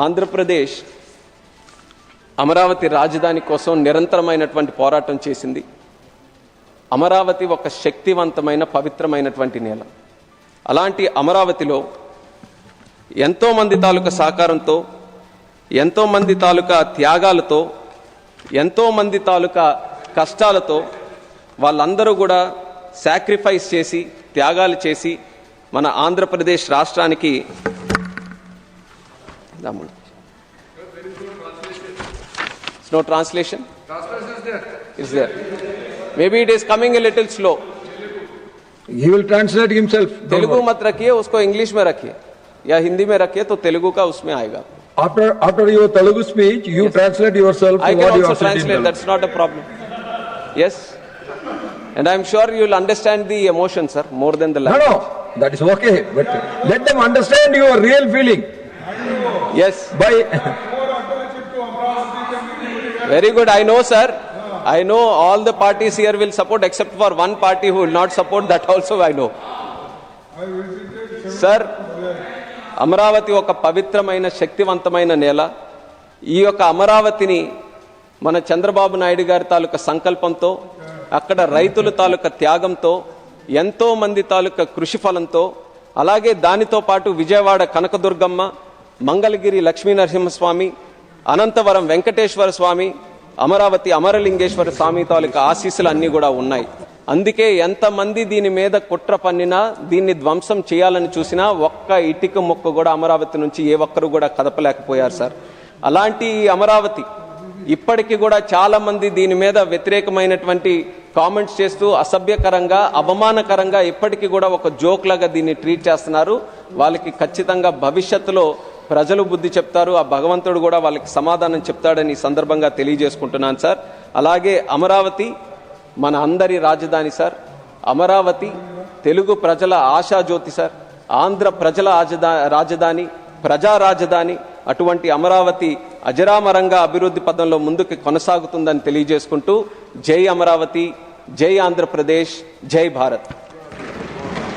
ఆంధ్రప్రదేశ్ అమరావతి రాజధాని కోసం నిరంతరమైనటువంటి పోరాటం చేసింది. అమరావతి ఒక శక్తివంతమైన పవిత్రమైనటువంటి నేల. అలాంటి అమరావతిలో ఎంతోమంది తాలూకా సహకారంతో, ఎంతోమంది తాలూకా త్యాగాలతో, ఎంతోమంది తాలూకా కష్టాలతో వాళ్ళందరూ కూడా సాక్రిఫైస్ చేసి, త్యాగాలు చేసి మన ఆంధ్రప్రదేశ్ రాష్ట్రానికి no translation? Translation is there. Is there? Maybe it is coming a little slow. He will translate himself. Telugu मत रखिए, उसको इंग्लिश में रखिए या हिंदी में रखिए, तो तेलुगु का उसमें आएगा. After your Telugu speech, you translate yourself. I can also translate. That's not a problem. Yes, and I am sure you will understand the emotion, sir, more than the language. No, that is okay. But let them understand your real feeling. Yes. By very good. I know, sir. I know all the parties here will support, except for one party who will not support. That also I know. Sir, Amaravati ఒక పవిత్రమైన శక్తివంతమైన నేల. ఈ యొక్క అమరావతిని మన చంద్రబాబు నాయుడు గారి తాలూకా సంకల్పంతో, అక్కడ రైతుల తాలూకా త్యాగంతో, ఎంతో మంది తాలూకా కృషి ఫలంతో, అలాగే దానితో పాటు విజయవాడ కనకదుర్గమ్మ, మంగళగిరి లక్ష్మీనరసింహస్వామి, అనంతవరం వెంకటేశ్వర స్వామి, అమరావతి అమరలింగేశ్వర స్వామి తాలూకా ఆశీస్సులు అన్నీ కూడా ఉన్నాయి. అందుకే ఎంతమంది దీని మీద కుట్ర పన్నినా, దీన్ని ధ్వంసం చేయాలని చూసినా ఒక్క ఇటుక ముక్క కూడా అమరావతి నుంచి ఏ ఒక్కరు కూడా కదపలేకపోయారు సార్. అలాంటి అమరావతి ఇప్పటికీ కూడా చాలా మంది దీని మీద వ్యతిరేకమైనటువంటి కామెంట్స్ చేస్తూ అసభ్యకరంగా, అవమానకరంగా ఇప్పటికీ కూడా ఒక జోక్ లాగా దీన్ని ట్రీట్ చేస్తున్నారు. వాళ్ళకి ఖచ్చితంగా భవిష్యత్తులో ప్రజలు బుద్ధి చెప్తారు. ఆ భగవంతుడు కూడా వాళ్ళకి సమాధానం చెప్తాడని ఈ సందర్భంగా తెలియజేసుకుంటున్నాను సార్. అలాగే అమరావతి మన అందరి రాజధాని సార్. అమరావతి తెలుగు ప్రజల ఆశాజ్యోతి సార్. ఆంధ్ర ప్రజల రాజధాని, ప్రజా రాజధాని. అటువంటి అమరావతి అజరామరంగా అభివృద్ధి పదంలో ముందుకు కొనసాగుతుందని తెలియజేసుకుంటూ జై అమరావతి, జై ఆంధ్రప్రదేశ్, జై భారత్.